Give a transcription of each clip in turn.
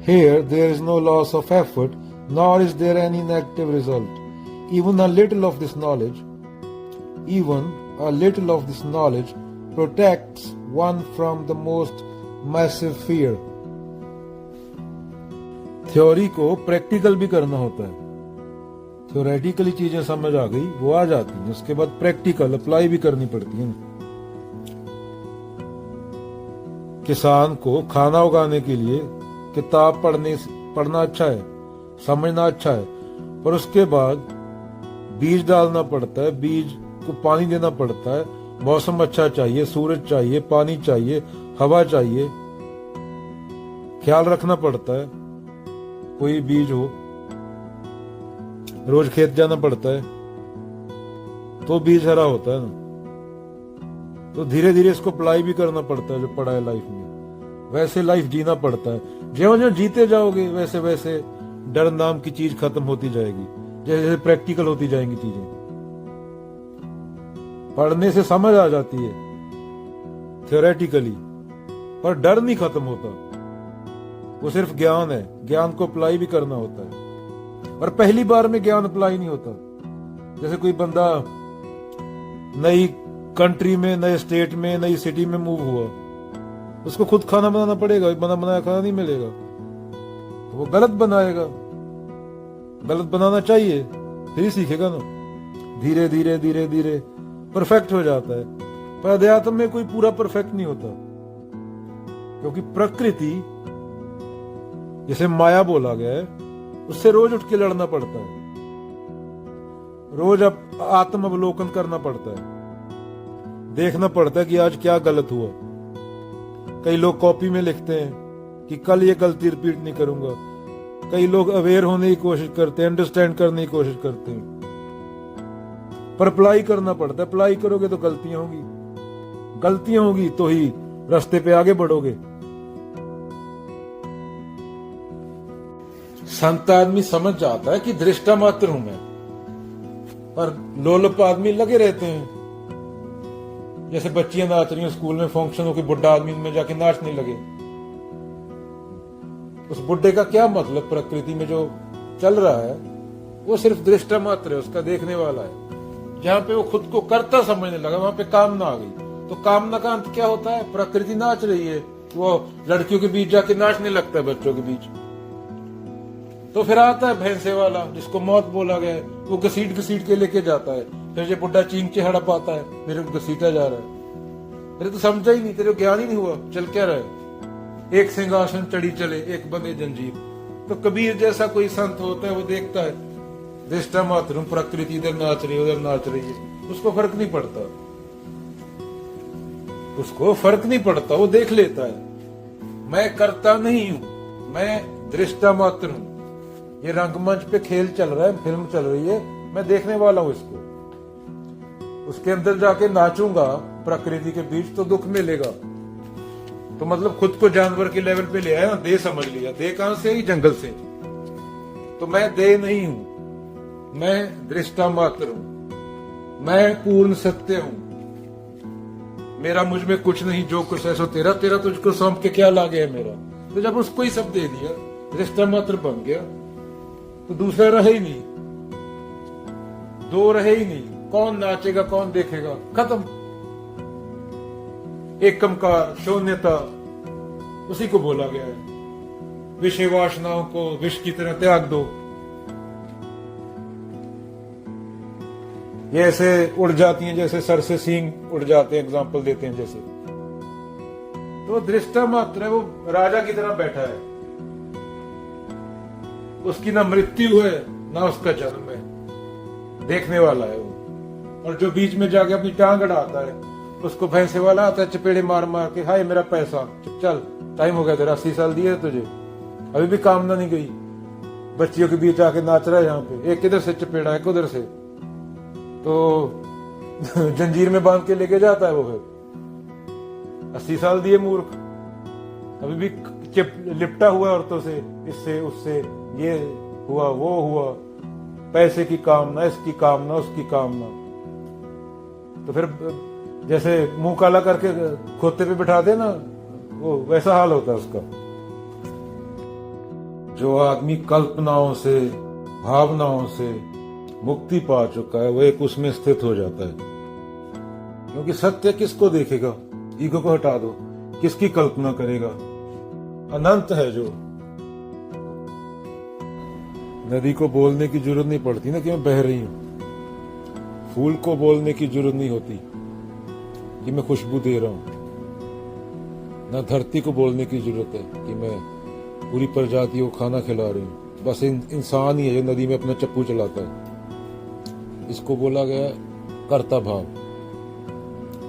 Here there is no loss of effort, nor is there any negative result. Even a little of this knowledge protects one from the most massive fear. Theory को practical भी करना होता है. Theoretically चीजें समझ आ गई, वो आ जाती हैं, उसके बाद प्रैक्टिकल अप्लाई भी करनी पड़ती है. किसान को खाना उगाने के लिए किताब पढ़ना अच्छा है, समझना अच्छा है, पर उसके बाद बीज डालना पड़ता है, बीज को पानी देना पड़ता है, मौसम अच्छा चाहिए, सूरज चाहिए, पानी चाहिए, हवा चाहिए, ख्याल रखना पड़ता है. कोई बीज हो, रोज खेत जाना पड़ता है, तो बीज हरा होता है ना. तो धीरे धीरे इसको अप्लाई भी करना पड़ता है जो पढ़ा है लाइफ में. वैसे लाइफ जीना पड़ता है. ज्यों ज्यों जीते जाओगे वैसे वैसे डर नाम की चीज खत्म होती जाएगी, जैसे जैसे प्रैक्टिकल होती जाएंगी चीजें. पढ़ने से समझ आ जाती है थ्योरेटिकली, पर डर नहीं खत्म होता. वो सिर्फ ज्ञान है, ज्ञान को अप्लाई भी करना होता है. और पहली बार में ज्ञान अप्लाई नहीं होता. जैसे कोई बंदा नई कंट्री में, नए स्टेट में, नई सिटी में मूव हुआ, उसको खुद खाना बनाना पड़ेगा, बना बनाया खाना नहीं मिलेगा, तो वो गलत बनाएगा. गलत बनाना चाहिए, फिर ही सीखेगा ना. धीरे धीरे धीरे धीरे परफेक्ट हो जाता है. पर अध्यात्म में कोई पूरा परफेक्ट नहीं होता, क्योंकि प्रकृति, जिसे माया बोला गया है, उससे रोज उठ के लड़ना पड़ता है. रोज आत्म अवलोकन करना पड़ता है, देखना पड़ता है कि आज क्या गलत हुआ. कई लोग कॉपी में लिखते हैं कि कल ये गलती रिपीट नहीं करूंगा. कई लोग अवेयर होने की कोशिश करते हैं, अंडरस्टैंड करने की कोशिश करते हैं, पर अप्लाई करना पड़ता है. अप्लाई करोगे तो गलतियां होगी तो ही रास्ते पे आगे बढ़ोगे. संत आदमी समझ जाता है कि दृष्टा मात्र हूं मैं, पर लोलुप आदमी लगे रहते हैं. जैसे बच्चियां नाच रही हैं स्कूल में, फंक्शन हो, कि बुढ़ा आदमी में जाके नाचने लगे. उस बुढ़े का क्या मतलब? प्रकृति में जो चल रहा है वो सिर्फ दृष्टा मात्र है, उसका देखने वाला है. जहां पे वो खुद को करता समझने लगा, वहां पे कामना आ गई. तो कामना का अंत क्या होता है? प्रकृति नाच रही है, वो लड़कियों के बीच जाके नाचने लगता है, बच्चों के बीच. तो फिर आता है भैंसे वाला, जिसको मौत बोला गया है, वो घसीट के लेके जाता है. फिर ये बुढ़ा चींचे हड़प आता है, मेरे को घसीटा जा रहा है. अरे तो समझा ही नहीं, तेरे को ज्ञान ही नहीं हुआ. चल क्या रहा है? एक सिंहासन चढ़ी चले, एक बंधे जंजीर. तो कबीर जैसा कोई संत होता है, वो देखता है दृष्टा मात्र हूं, प्रकृति इधर नाच रही है, उधर नाच रही है, उसको फर्क नहीं पड़ता. वो देख लेता है, मैं करता नहीं हूं, मैं दृष्टा मात्र हूं. ये रंगमंच पे खेल चल रहा है, फिल्म चल रही है, मैं देखने वाला हूं इसको. उसके अंदर जाके नाचूंगा प्रकृति के बीच तो दुख मिलेगा. तो मतलब खुद को जानवर के लेवल पे ले आया ना, दे समझ लिया. दे कहां से? ही जंगल से. तो मैं दे नहीं हूं, मैं दृष्टा मात्र हूं, मैं पूर्ण सत्य हूं. मेरा मुझ में कुछ नहीं, जो कुछ है सो तेरा, तेरा तुझको सौंप के क्या लागे है मेरा. तो जब उसको ही सब दे दिया, दृष्टा मात्र बन गया, तो दूसरा रहे ही नहीं, दो रहे ही नहीं. कौन नाचेगा, कौन देखेगा? खत्म. एकमकार, शून्यता, उसी को बोला गया है. विषय वासनाओं को विष की तरह त्याग दो. ये ऐसे उड़ जाती हैं जैसे सर से सींग उड़ जाते हैं, एग्जाम्पल देते हैं जैसे. तो दृष्टा मात्र है, वो राजा की तरह बैठा है. उसकी ना मृत्यु है ना उसका जन्म है, देखने वाला है वो. और जो बीच में जाके अपनी टांग अड़ाता है, उसको भैंसे वाला आता है चपेड़े मार मार के, हाय मेरा पैसा, चल टाइम हो गया तेरा, 80 साल दिए तुझे, अभी भी कामना नहीं गई. बच्चियों के बीच आके नाच रहा है यहाँ पे, एक किधर से चपेड़ा, एक उधर से. तो जंजीर में बांध के लेके जाता है वो. फिर 80 साल दिए मूर्ख, अभी भी लिपटा हुआ औरतों से, इससे उससे, ये हुआ वो हुआ, पैसे की कामना, इसकी कामना, उसकी कामना. तो फिर जैसे मुंह काला करके खोते पे बिठा दे ना, वो वैसा हाल होता है उसका. जो आदमी कल्पनाओं से, भावनाओं से मुक्ति पा चुका है, वो एक उसमें स्थित हो जाता है। क्योंकि सत्य किसको देखेगा? ईगो को हटा दो, किसकी कल्पना करेगा? अनंत है जो। नदी को बोलने की जरूरत नहीं पड़ती ना कि मैं बह रही हूं। फूल को बोलने की जरूरत नहीं होती कि मैं खुशबू दे रहा हूं। ना धरती को बोलने की जरूरत है कि मैं पूरी प्रजाति को खाना खिला रही हूं। बस इंसान ही है जो नदी में अपना चप्पू चलाता है। इसको बोला गया कर्ता भाव।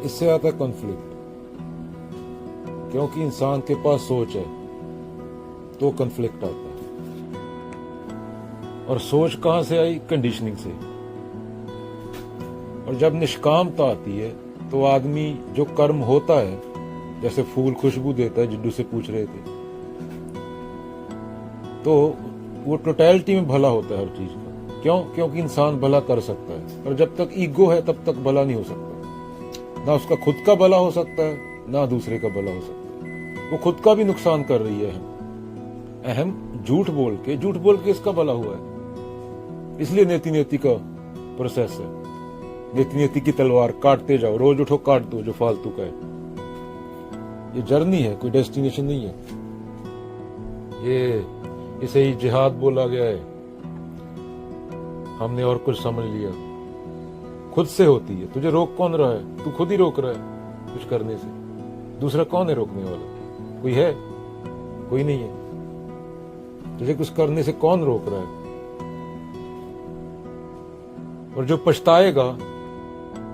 इससे आता है कॉन्फ्लिक्ट। क्योंकि इंसान के पास सोच है तो कॉन्फ्लिक्ट आता है। और सोच कहां से आई? कंडीशनिंग से। और जब निष्कामता आती है तो आदमी जो कर्म होता है, जैसे फूल खुशबू देता है, जिड्डू से पूछ रहे थे, तो वो टोटलिटी में भला होता है हर चीज का। क्यों? क्योंकि इंसान भला कर सकता है। और जब तक ईगो है तब तक भला नहीं हो सकता। ना उसका खुद का भला हो सकता है, ना दूसरे का भला हो सकता है। वो खुद का भी नुकसान कर रही है। अहम झूठ बोल के इसका भला हुआ है। इसलिए नेति नेति का प्रोसेस है। नेति नेति की तलवार काटते जाओ, रोज उठो काट दो जो फालतू का है। ये जर्नी है, कोई डेस्टिनेशन नहीं है। ये इसे ही जिहाद बोला गया है। हमने और कुछ समझ लिया। खुद से होती है। तुझे रोक कौन रहा है? तू खुद ही रोक रहा है कुछ करने से। दूसरा कौन है रोकने वाला? कोई है? कोई नहीं है। तुझे कुछ करने से कौन रोक रहा है? और जो पछताएगा,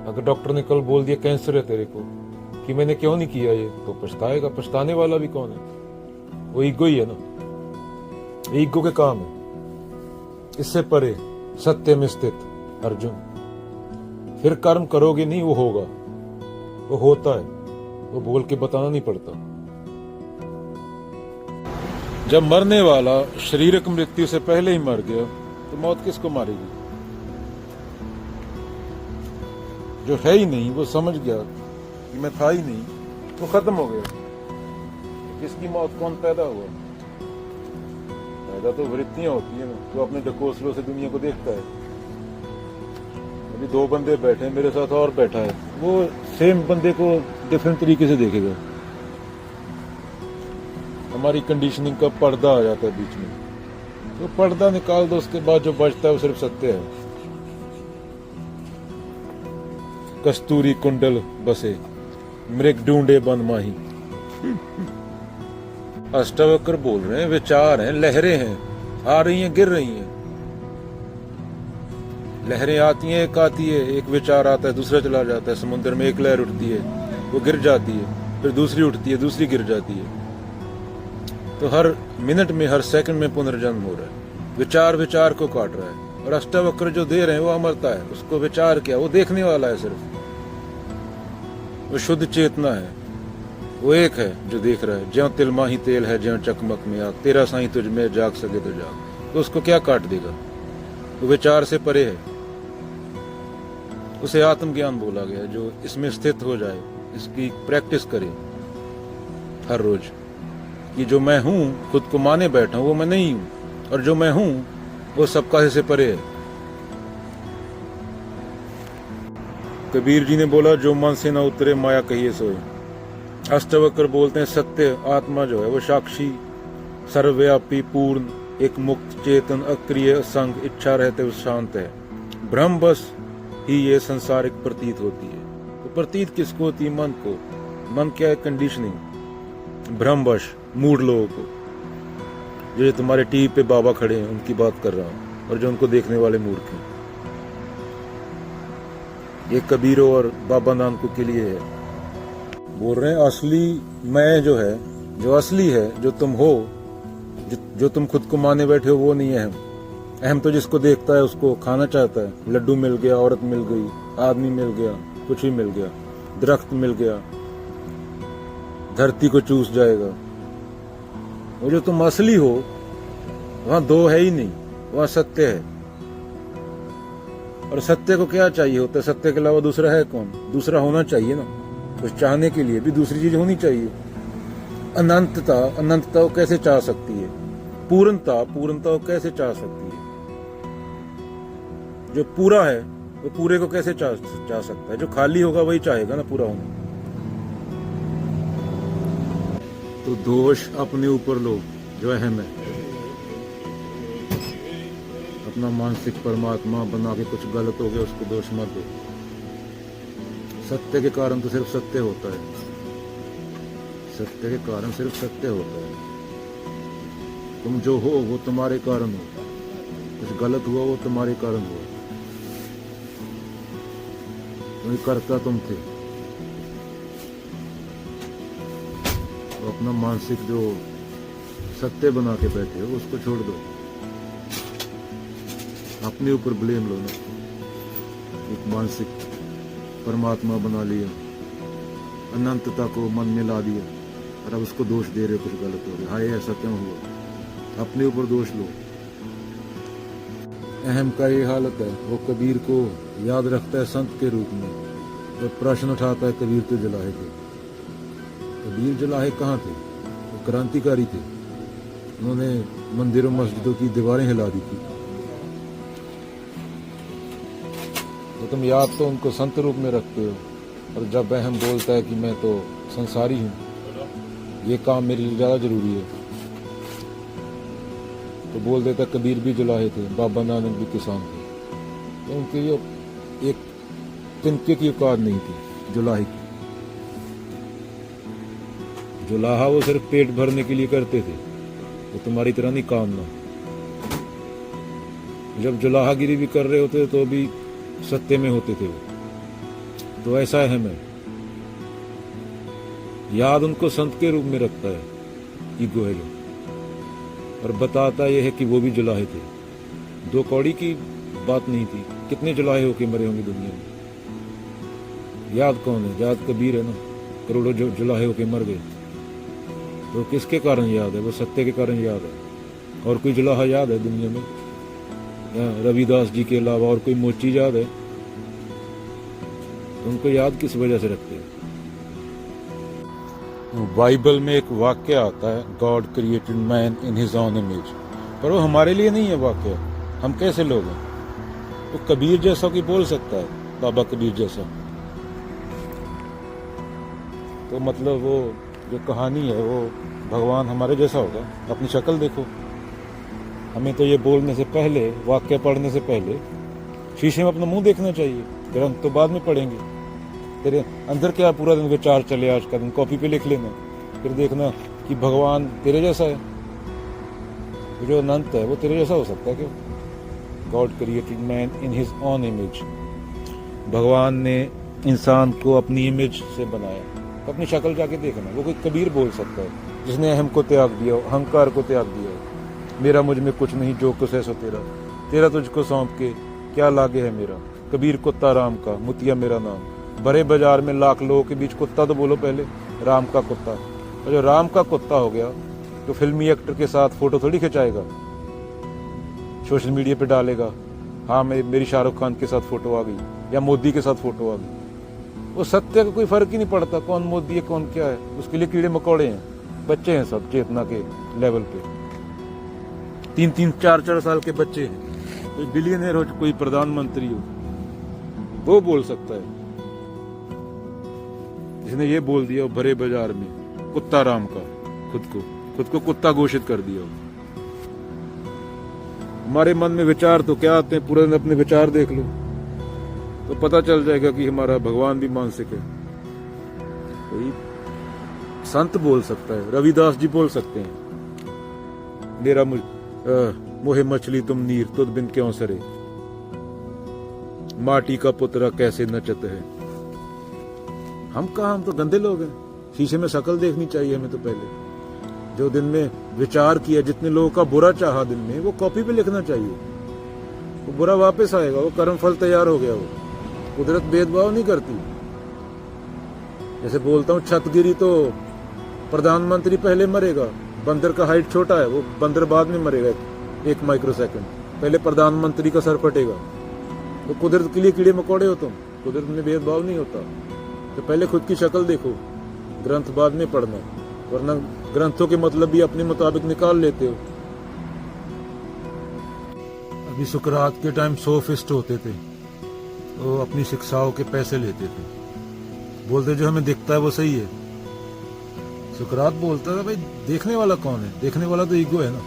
अगर डॉक्टर ने कल बोल दिया कैंसर है तेरे को, कि मैंने क्यों नहीं किया ये, तो पछताएगा। पछताने वाला भी कौन है? वो ईगो ही है ना। ईगो के काम है। इससे परे सत्य में स्थित अर्जुन। फिर कर्म करोगे नहीं, वो होगा, वो होता है, वो बोल के बताना नहीं पड़ता। जब मरने वाला शारीरिक मृत्यु से पहले ही मर गया तो मौत किसको मारेगी? जो है ही नहीं, वो समझ गया कि मैं था ही नहीं, वो खत्म हो गया। किसकी मौत? कौन पैदा हुआ? पैदा तो वृत्तियां होती है ना, जो अपने ढकोसलों से दुनिया को देखता है। अभी दो बंदे बैठे हैं, मेरे साथ और बैठा है, वो सेम बंदे को डिफरेंट तरीके से देखेगा। हमारी कंडीशनिंग का पर्दा आ जाता है बीच में, तो पर्दा निकाल दो, उसके बाद जो बचता है वो सिर्फ सत्य है। कस्तूरी कुंडल बसे, मृग ढूंढे बन माही। अष्टावक्र बोल रहे हैं, विचार हैं, लहरें हैं, आ रही हैं, गिर रही हैं। लहरें आती हैं, एक आती है, एक विचार आता है, दूसरा चला जाता है। समुद्र में एक लहर उठती है, वो गिर जाती है, फिर दूसरी उठती है, दूसरी गिर जाती है। तो हर मिनट में, हर सेकंड में पुनर्जन्म हो रहा है। विचार विचार को काट रहा है। और अष्टावक्र जो दे रहे हैं वो अमरता है। उसको विचार क्या, वो देखने वाला है सिर्फ। वो शुद्ध चेतना है, वो एक है जो देख रहा है। ज्यों तिलमा ही तेल है, ज्यों चकमक में आग, तेरा साईं तुझ में जाग सके तो जाग। तो उसको क्या काट देगा? वो विचार से परे है। उसे आत्मज्ञान बोला गया। जो इसमें स्थित हो जाए, इसकी प्रैक्टिस करे हर रोज, कि जो मैं हूं, खुद को माने बैठा हूं, वो मैं नहीं हूं। और जो मैं हूं वो सबका से परे है। कबीर जी ने बोला, जो मन से ना उतरे माया कहिए सोए। अष्टावक्र बोलते हैं, सत्य आत्मा जो है वो साक्षी, सर्वव्यापी, पूर्ण, एक मुक्त, चेतन, अक्रिय, असंग, इच्छा रहते हुए शांत है। ब्रह्म बस ही ये संसारिक प्रतीत होती है। तो प्रतीत किसको होती है? मन को। मन क्या है? कंडीशनिंग। ब्रह्मवश मूड लोगों को, जो तुम्हारे टीवी पे बाबा खड़े हैं उनकी बात कर रहा हूं, और जो उनको देखने वाले मूर्ख हैं। ये कबीरों और बाबा नानकों के लिए है। बोल रहे हैं, असली मैं जो है, जो असली है, जो तुम हो, जो तुम खुद को माने बैठे हो, वो नहीं है अहम। अहम तो जिसको देखता है उसको खाना चाहता है। लड्डू मिल गया, औरत मिल गई, आदमी मिल गया, कुछ भी मिल गया, दरख्त मिल गया, धरती को चूस जाएगा। वो जो तुम असली हो, वहां दो है ही नहीं, वहां सत्य है। और सत्य को क्या चाहिए होता है? सत्य के अलावा दूसरा है कौन? दूसरा होना चाहिए ना। कुछ चाहने के लिए भी दूसरी चीज होनी चाहिए। अनंतता, अनंतता को कैसे चाह सकती है? पूर्णता को कैसे चाह सकती है? जो पूरा है वो पूरे को कैसे चाह सकता है? जो खाली होगा वही चाहेगा ना पूरा होना। तो दोष अपने ऊपर लो जो अहम है। अपना मानसिक परमात्मा बना के कुछ गलत हो गया उसको दोष मत दो। सत्य के कारण तो सिर्फ सत्य होता है। सत्य के कारण सिर्फ सत्य होता है। तुम जो हो वो तुम्हारे कारण हो। कुछ गलत हुआ वो तुम्हारे कारण हुआ। वही करता तुम थे। तो अपना मानसिक जो सत्य बना के बैठे हो उसको छोड़ दो। अपने ऊपर ब्लेम लो ना। एक मानसिक परमात्मा बना लिया, अनंतता को मन में ला दिया और अब उसको दोष दे रहे हो कुछ गलत हो रहा है। हाय ऐसा क्यों हुआ? अपने ऊपर दोष लो। अहम का ये हालत है। वो कबीर को याद रखता है संत के रूप में और प्रश्न उठाता है कबीर तो जलाहे थे। कबीर जलाहे कहाँ थे? वो क्रांतिकारी थे। उन्होंने मंदिरों मस्जिदों की दीवारें हिला दी थी। तो तुम याद तो उनको संत रूप में रखते हो और जब अहम बोलता है कि मैं तो संसारी हूँ, ये काम मेरे लिए ज्यादा जरूरी है, तो बोल देता कबीर भी जुलाहे थे, बाबा नानक भी किसान थे। तो उनके ये एक तिनके की औकात नहीं थी जुलाहे की। जुलाहा वो सिर्फ पेट भरने के लिए करते थे। वो तुम्हारी तरह नहीं काम ना। जब जुलाहागिरी भी कर रहे होते तो भी सत्य में होते थे वो। तो ऐसा है मैं याद उनको संत के रूप में रखता है ईगो है जो, और बताता यह है कि वो भी जुलाहे थे। दो कौड़ी की बात नहीं थी। कितने जुलाहे होके मरे होंगे दुनिया में। याद कौन है? याद कबीर है ना। करोड़ों जो जुलाहे होके मर गए। तो किसके कारण याद है? वो सत्य के कारण याद है। और कोई जुलाहा याद है दुनिया में? या रविदास जी के अलावा और कोई मोची याद है? उनको याद किस वजह से रखते हैं? बाइबल में एक वाक्य आता है, God created man in his own image, पर वो हमारे लिए नहीं है वाक्य। हम कैसे लोग हैं? वो कबीर जैसा की बोल सकता है, बाबा कबीर जैसा। तो मतलब वो जो कहानी है वो भगवान हमारे जैसा होगा। अपनी शक्ल देखो। हमें तो ये बोलने से पहले, वाक्य पढ़ने से पहले शीशे में अपना मुंह देखना चाहिए। ग्रंथ तो बाद में पढ़ेंगे। तेरे अंदर क्या पूरा दिन विचार चले आज का दिन, कॉपी पे लिख लेना, फिर देखना कि भगवान तेरे जैसा है। तो जो अनंत है वो तेरे जैसा हो सकता है क्यों? God created man in his own image. भगवान ने इंसान को अपनी इमेज से बनाया। तो अपनी शक्ल जाके देखना। वो कोई कबीर बोल सकता है जिसने अहम को त्याग दिया, अहंकार को त्याग दिया। मेरा मुझ में कुछ नहीं, जो कुछ है सो तेरा, तेरा तुझको सौंप के क्या लागे है मेरा। कबीर कुत्ता राम का, मुतिया मेरा नाम। बड़े बाजार में लाख लोगों के बीच कुत्ता तो बोलो पहले, राम का कुत्ता। और जो राम का कुत्ता हो गया तो फिल्मी एक्टर के साथ फोटो थोड़ी खिंचाएगा, सोशल मीडिया पे डालेगा, हाँ मेरी शाहरुख खान के साथ फोटो आ गई या मोदी के साथ फोटो आ गई। वो सत्य का कोई फर्क ही नहीं पड़ता कौन मोदी है कौन क्या है। उसके लिए कीड़े मकोड़े हैं, बच्चे हैं सब चेतना के लेवल पे। 3-3, 4-4 साल के बच्चे हैं। कोई बिलियनर हो, कोई प्रधानमंत्री हो, वो बोल सकता है। जिसने ये बोल दिया भरे बाजार में कुत्ता राम का, खुद को कुत्ता घोषित कर दिया। हमारे मन में विचार तो क्या आते हैं, पूरे दिन अपने विचार देख लो तो पता चल जाएगा कि हमारा भगवान भी मानसिक है। कोई संत बोल सकता है, रविदास जी बोल सकते हैं, मेरा मोहे मछली तुम नीर, तुद बिन क्यों सरे, माटी का पुतरा कैसे नचत है। हम कहा, हम तो गंदे लोग हैं। शीशे में शक्ल देखनी चाहिए हमें तो पहले। जो दिन में विचार किया, जितने लोगों का बुरा चाहा दिन में, वो कॉपी पे लिखना चाहिए। वो बुरा वापस आएगा, वो कर्म फल तैयार हो गया। वो कुदरत भेदभाव नहीं करती। जैसे बोलता हूँ छत गिरी तो प्रधानमंत्री पहले मरेगा, बंदर का हाइट छोटा है, वो बंदर बाद में मरेगा 1 माइक्रोसेकंड, पहले प्रधानमंत्री का सर फटेगा। तो कुदरत के लिए कीड़े मकोड़े हो तुम। कुदरत में भेदभाव नहीं होता। तो पहले खुद की शक्ल देखो, ग्रंथ बाद में पढ़ना, वरना ग्रंथों के मतलब भी अपने मुताबिक निकाल लेते हो। अभी सुकरात के टाइम सोफिस्ट होते थे, वो अपनी शिक्षाओं के पैसे लेते थे, बोलते जो हमें दिखता है वो सही है। सुकरात बोलता था भाई देखने वाला कौन है, देखने वाला तो ईगो है ना,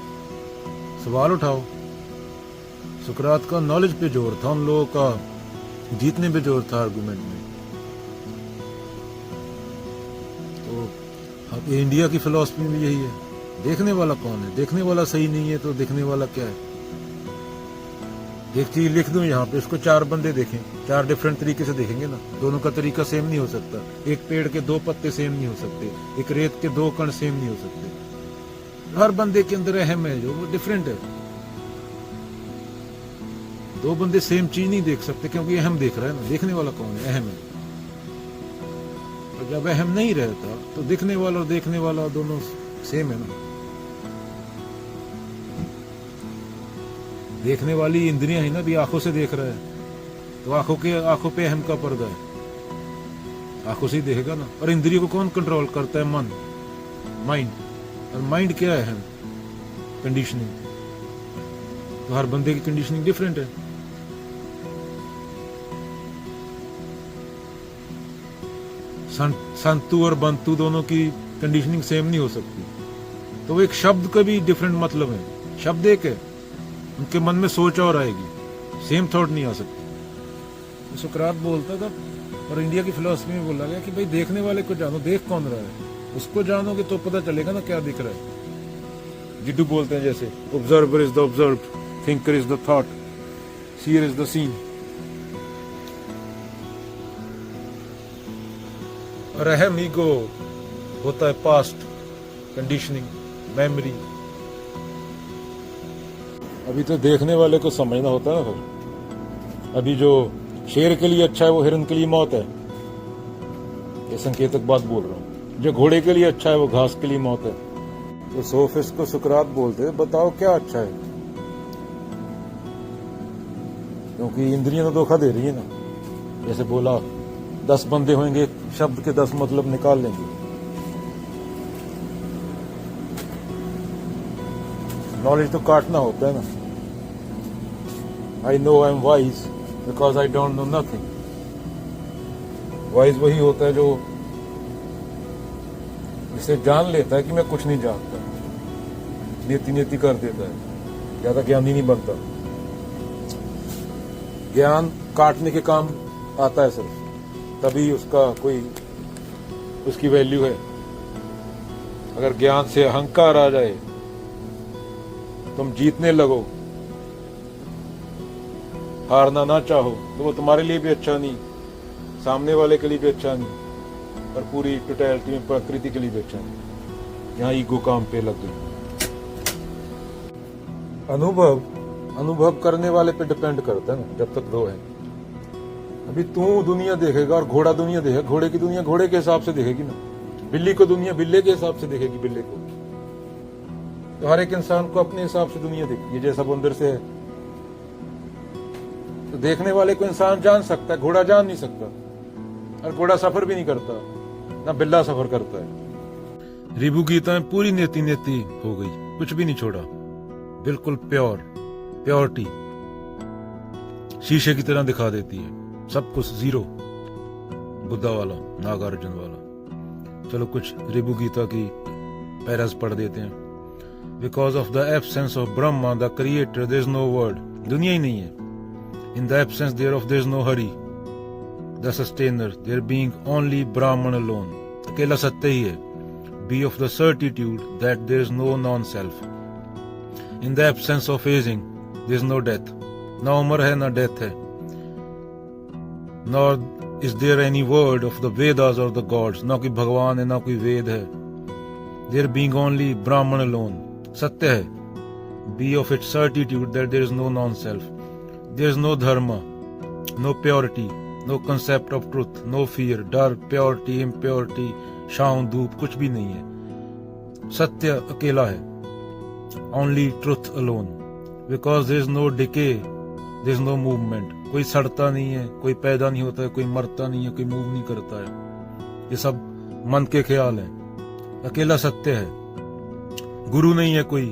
सवाल उठाओ। सुकरात का नॉलेज पे जोर था, उन लोगों का जीतने पे जोर था आर्गुमेंट में। तो अब इंडिया की फिलॉसफी में यही है, देखने वाला कौन है, देखने वाला सही नहीं है तो देखने वाला क्या है। एक चीज लिख दूं यहाँ पे, इसको 4 बंदे देखें, 4 डिफरेंट तरीके से देखेंगे ना, दोनों का तरीका सेम नहीं हो सकता। एक पेड़ के 2 पत्ते सेम नहीं हो सकते, एक रेत के 2 कण सेम नहीं हो सकते। हर बंदे के अंदर अहम है जो वो डिफरेंट है। 2 बंदे सेम चीज नहीं देख सकते क्योंकि अहम देख रहा है ना, देखने वाला कौन है, अहम है। और जब अहम नहीं रहता तो दिखने वाला और देखने वाला दोनों सेम है ना। देखने वाली इंद्रियां है ना, भी आंखों से देख रहा है तो आंखों पे अहम का पर्दा है, आंखों से ही देखेगा ना। और इंद्रियों को कौन कंट्रोल करता है? मन, माइंड। और माइंड क्या है? अहम, कंडीशनिंग। तो हर बंदे की कंडीशनिंग डिफरेंट है। संतु और बंतु दोनों की कंडीशनिंग सेम नहीं हो सकती। तो वो एक शब्द का भी डिफरेंट मतलब है, शब्द एक है, उनके मन में सोच और आएगी, सेम थॉट नहीं आ सकती। तो सुकरात बोलता था, और इंडिया की फिलॉसफी में बोला गया कि भाई देखने वाले को जानो, देख कौन रहा है, उसको जानोगे तो पता चलेगा ना क्या दिख रहा है। जिड्डू बोलते हैं जैसे, observer is the observed, thinker is the thought, seer is the seen. और अहम ईगो होता है पास्ट, कंडीशनिंग, मेमोरी। अभी तो देखने वाले को समझना होता है ना फिर। अभी जो शेर के लिए अच्छा है वो हिरन के लिए मौत है, ये संकेतक बात बोल रहा हूँ। जो घोड़े के लिए अच्छा है वो घास के लिए मौत है। तो सोफिस्ट को सुकरात बोलते हैं, बताओ क्या अच्छा है, क्योंकि इंद्रियां तो धोखा दे रही है ना। जैसे बोला 10 बंदे होंगे, एक शब्द के 10 मतलब निकाल लेंगे। नॉलेज तो काटना होता है ना। I know I am wise because I don't know nothing. Wise वही होता है जो इसे जान लेता है कि मैं कुछ नहीं जानता, नीति नीति कर देता है, ज्यादा ज्ञानी नहीं बनता। ज्ञान काटने के काम आता है सिर्फ, तभी उसका कोई उसकी वैल्यू है। अगर ज्ञान से अहंकार आ जाए, तुम जीतने लगो, हारना ना चाहो, तो वो तुम्हारे लिए भी अच्छा नहीं, सामने वाले के लिए भी अच्छा नहीं, और पूरी टोटलिटी में प्रकृति के लिए भी अच्छा नहीं। यहाँ ईगो काम पे लग गई। अनुभव करने वाले पे डिपेंड करता है ना, जब तक 2 है। अभी तू दुनिया देखेगा और घोड़ा दुनिया देखेगा, घोड़े की दुनिया घोड़े के हिसाब से देखेगी ना, बिल्ली को दुनिया बिल्ले के हिसाब से देखेगी, बिल्ले को। तो हर एक इंसान को अपने हिसाब से दुनिया दिखती है, जैसा वो अंदर से है। तो देखने वाले को इंसान जान सकता है, घोड़ा जान नहीं सकता। और घोड़ा सफर भी नहीं करता, ना बिल्ला सफर करता है। रिबू गीता में पूरी नेति नेति हो गई, कुछ भी नहीं छोड़ा, बिल्कुल प्योरिटी शीशे की तरह दिखा देती है, सब कुछ जीरो। बुद्धा वाला, नागार्जुन वाला। चलो कुछ रिबू गीता की पैरास पढ़ देते हैं। Because of the absence of Brahma the creator there is no word, दुनिया ही नहीं है। In the absence there is no Hari the sustainer, there being only Brahman alone, अकेला सत्य ही है। Be of the certitude that there is no non self. In the absence of ageing there is no death, ना उम्र है ना death है। Nor is there any word of the Vedas or the gods, ना कोई भगवान है ना कोई वेद है। There being only Brahman alone, सत्य है। Be of its certitude that there is no non-self. There is no dharma, no purity, no concept of truth, no fear, डर, purity, impurity, शाम धूप कुछ भी नहीं है। सत्य अकेला है। Only truth alone. Because there is no decay, there is no movement. कोई सड़ता नहीं है, कोई पैदा नहीं होता है, कोई मरता नहीं है, कोई मूव नहीं करता है। ये सब मन के ख्याल है। अकेला सत्य है। गुरु नहीं है कोई,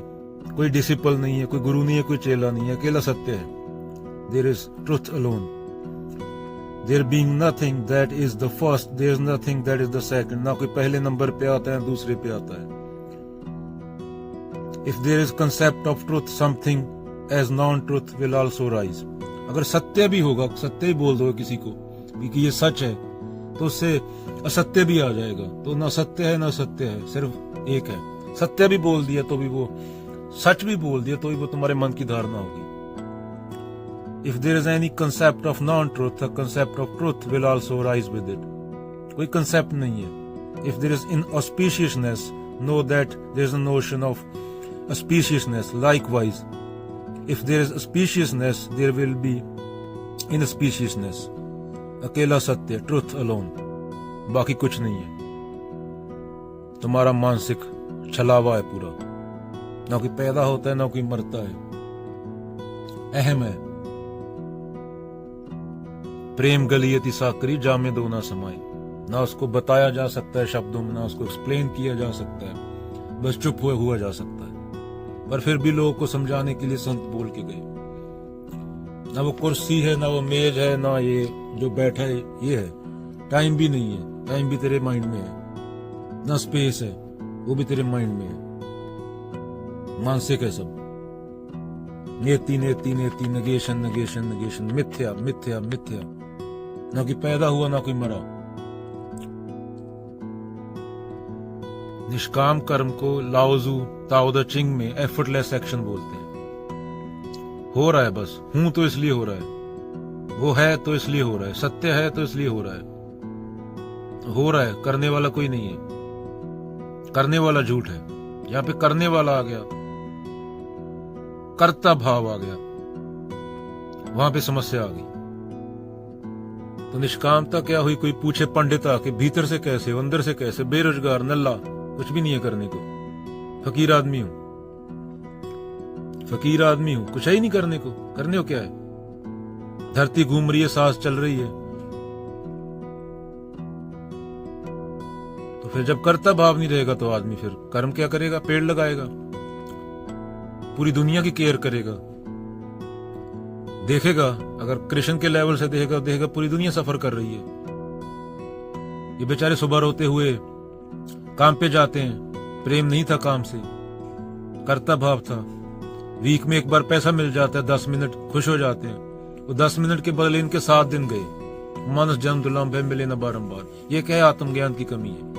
कोई डिसिपल नहीं है, कोई गुरु नहीं है, कोई चेला नहीं है, अकेला सत्य है। There is truth alone, there being nothing that is the first, there is nothing that is the second. ना कोई पहले नंबर पे आता है, दूसरे पे आता है। If there is concept of truth, something as non truth will also rise. अगर सत्य भी होगा, सत्य ही बोल दो किसी को कि ये सच है, तो उससे असत्य भी आ जाएगा। तो ना सत्य है ना सत्य है, सिर्फ एक है। सत्य भी बोल दिया तो भी वो, सच भी बोल दिया तो भी वो तुम्हारे मन की धारणा होगी। If there is any concept of non truth, the concept of truth will also rise with it. कोई कंसेप्ट नहीं है। If there is inauspiciousness, know that there is a notion of auspiciousness. Likewise, if there is auspiciousness, there will be inauspiciousness. अकेला सत्य, truth alone, बाकी कुछ नहीं है। तुम्हारा मानसिक छलावा है पूरा। ना कोई पैदा होता है, ना कोई मरता है। अहम है। प्रेम गलियति साकरी, जामे दो ना समाए। ना उसको बताया जा सकता है शब्दों में, ना उसको एक्सप्लेन किया जा सकता है, बस चुप हुआ जा सकता है। पर फिर भी लोगों को समझाने के लिए संत बोल के गए। ना वो कुर्सी है, ना वो मेज है, ना ये जो बैठा है ये है। टाइम भी नहीं है, टाइम भी तेरे माइंड में है। ना स्पेस है, वो भी तेरे माइंड में है। मानसिक है सब। नेति नेति नेति, नेगेशन नेगेशन नेगेशन, मिथ्या मिथ्या मिथ्या। ना कि पैदा हुआ, ना कोई मरा। निष्काम कर्म को लाओजू ताओ द चिंग में एफर्टलेस एक्शन बोलते हैं। हो रहा है बस, हूं तो इसलिए हो रहा है, वो है तो इसलिए हो रहा है, सत्य है तो इसलिए हो रहा है। हो रहा है, करने वाला कोई नहीं है। करने वाला झूठ है। यहां पे करने वाला आ गया, कर्ता भाव आ गया, वहां पे समस्या आ गई। तो निष्कामता क्या हुई? कोई पूछे पंडित आके, भीतर से कैसे हो, अंदर से कैसे? बेरोजगार, नल्ला, कुछ भी नहीं है करने को। फकीर आदमी हूं, फकीर आदमी हूं, कुछ है ही नहीं करने को। करने को क्या है? धरती घूम रही है, सांस चल रही है। तो फिर जब कर्ता भाव नहीं रहेगा तो आदमी फिर कर्म क्या करेगा? पेड़ लगाएगा, पूरी दुनिया की केयर करेगा। देखेगा, अगर कृष्ण के लेवल से देखेगा पूरी दुनिया सफर कर रही है। ये बेचारे सुबह रोते हुए काम पे जाते हैं। प्रेम नहीं था काम से, कर्ता भाव था। वीक में एक बार पैसा मिल जाता है, 10 मिनट खुश हो जाते हैं। वो 10 मिनट के बदले इनके 7 दिन गए। मानस जन्म दुर्लभ है, मिले न बारंबार। ये क्या है? आत्मज्ञान की कमी है।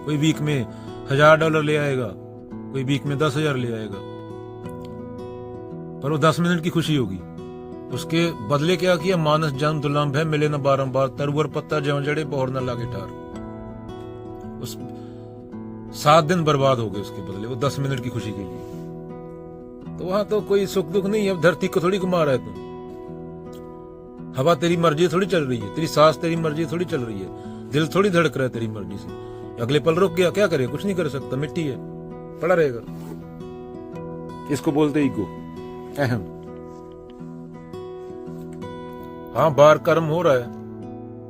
कोई वीक में $1000 ले आएगा, कोई वीक में 10,000 ले आएगा, पर वो 10 मिनट की खुशी होगी। उसके बदले क्या किया? मानस जन्म दुर्लभ है, मिले न बारंबार। तरुवर पत्ता ज्यों जड़े, बहुर न लागे ठार। उस 7 दिन बर्बाद हो गए उसके बदले, वो 10 मिनट की खुशी के लिए। तो वहां तो कोई सुख दुख नहीं है। अब धरती को थोड़ी घुमा रहा है तू। हवा तेरी मर्जी थोड़ी चल रही है, तेरी सांस तेरी मर्जी थोड़ी चल रही है, दिल थोड़ी धड़क रहा है तेरी मर्जी से। अगले पल रुक गया, क्या करे? कुछ नहीं कर सकता, मिट्टी है, पड़ा रहेगा। इसको बोलते ईगो, अहम। हाँ, बाहर कर्म हो रहा है,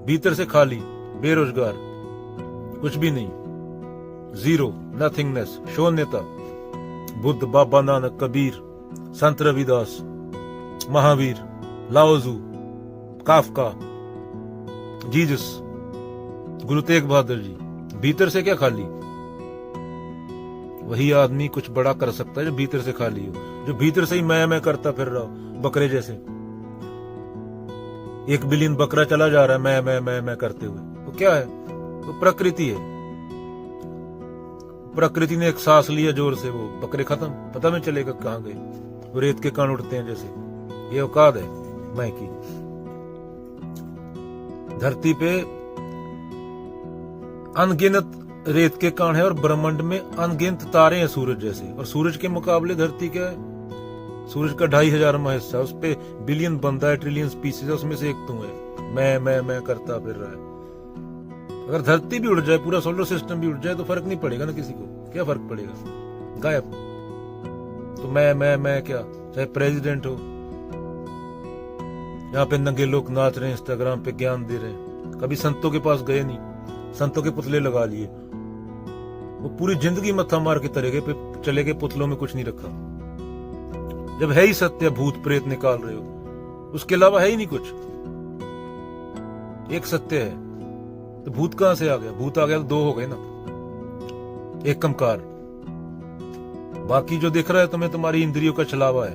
भीतर से खाली, बेरोजगार, कुछ भी नहीं, जीरो, नथिंगनेस, शून्यता। बुद्ध, बाबा नानक, कबीर, संत रविदास, महावीर, लाओजू, काफका, जीसस, गुरु तेग बहादुर जी। भीतर से क्या खाली? वही आदमी कुछ बड़ा कर सकता है जो भीतर से खाली हो, जो भीतर से ही मैं करता फिर रहा हूं, बकरे जैसे। 1 बिलियन बकरा चला जा रहा है मैं करते हुए। वो क्या है? वो प्रकृति है। प्रकृति ने एक सांस लिया जोर से, वो बकरे खत्म, पता नहीं चलेगा कहां गए। वो रेत के कण उठते हैं जैसे। ये औकात है मैं की। धरती पे अनगिनत रेत के कण है और ब्रह्मांड में अनगिनत तारे हैं सूरज जैसे। और सूरज के मुकाबले धरती क्या है? सूरज का 2500वां हिस्सा, उस पे बिलियन बनता है, ट्रिलियन स्पीसीज है, उसमें से एक तू है। मैं करता फिर रहा है। अगर धरती भी उड़ जाए, पूरा सोलर सिस्टम भी उड़ जाए, तो फर्क नहीं पड़ेगा ना किसी को। क्या फर्क पड़ेगा? गायब। तो मैं क्या, चाहे प्रेसिडेंट हो। यहाँ पे नंगे लोग नाच रहे हैं, इंस्टाग्राम पे ज्ञान दे रहे हैं, कभी संतों के पास गए नहीं, संतों के पुतले लगा लिए। वो पूरी जिंदगी मत्था मार के चले गए पुतलों में कुछ नहीं रखा। जब है ही सत्य, भूत प्रेत निकाल रहे हो, उसके अलावा है ही नहीं कुछ। एक सत्य है तो भूत कहां से आ गया? भूत आ गया तो दो हो गए ना, एक कमकार। बाकी जो दिख रहा है तुम्हें तुम्हारी इंद्रियों का छलावा है।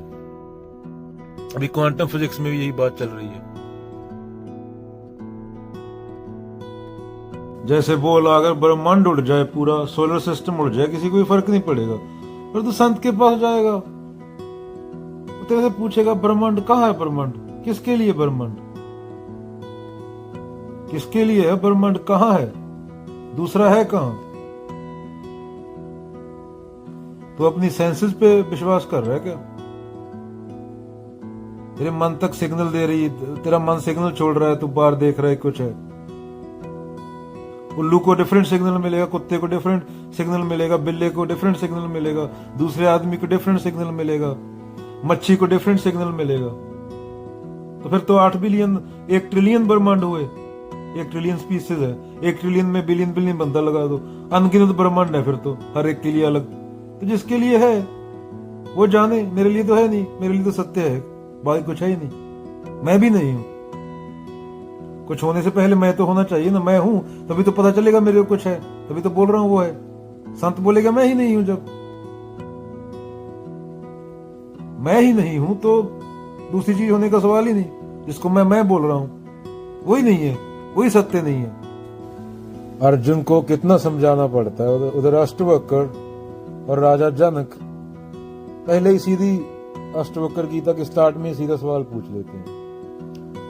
अभी क्वांटम फिजिक्स में भी यही बात चल रही है। जैसे बोल अगर ब्रह्मांड उड़ जाए, पूरा सोलर सिस्टम उड़ जाए, किसी को भी फर्क नहीं पड़ेगा। पर तो संत के पास जाएगा, वो तेरे से पूछेगा ब्रह्मांड कहाँ है? ब्रह्मांड किसके लिए? ब्रह्मांड किसके लिए है? ब्रह्मांड कहाँ है? दूसरा है कहाँ? तो अपनी सेंसेस पे विश्वास कर रहा है क्या? तेरे मन तक सिग्नल दे रही है, तेरा मन सिग्नल छोड़ रहा है, तू बाहर देख रहा है कुछ है। उल्लू को डिफरेंट सिग्नल मिलेगा, कुत्ते को डिफरेंट सिग्नल मिलेगा, बिल्ले को डिफरेंट सिग्नल मिलेगा, दूसरे आदमी को डिफरेंट सिग्नल मिलेगा, मच्छी को डिफरेंट सिग्नल मिलेगा। तो फिर तो 8 बिलियन, 1 ट्रिलियन ब्रह्मांड हुए, 1 ट्रिलियन स्पीसीज है, 1 ट्रिलियन में बिलियन बिलियन बंदा लगा दो, अनगिनत ब्रह्मांड है फिर तो, हर एक के लिए अलग। तो जिसके लिए है वो जाने, मेरे लिए तो है नहीं, मेरे लिए तो सत्य है, बाकी कुछ है ही नहीं, मैं भी नहीं हूं। कुछ होने से पहले मैं तो होना चाहिए ना, मैं हूं तभी तो पता चलेगा मेरे को कुछ है, तभी तो बोल रहा हूं वो है। संत बोलेगा मैं ही नहीं हूं, जब मैं ही नहीं हूं तो दूसरी चीज होने का सवाल ही नहीं। जिसको मैं बोल रहा हूं वही नहीं है, वही सत्य नहीं है। अर्जुन को कितना समझाना पड़ता है। उधर अष्टवक्र और राजा जनक पहले ही सीधी अष्टवक्र गीता के स्टार्ट में सीधा सवाल पूछ लेते हैं,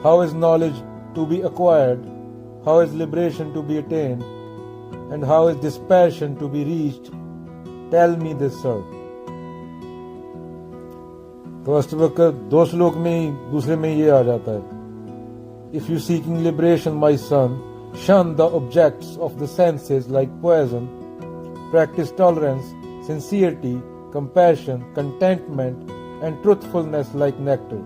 how is knowledge to be acquired, how is liberation to be attained, and how is dispassion to be reached? Tell me this, sir. तो अष्टवक्र 2 श्लोक में ही, दूसरे में ये आ जाता है, if you seeking liberation, my son, shun the objects of the senses like poison, practice tolerance, sincerity, compassion, contentment, and truthfulness like nectar.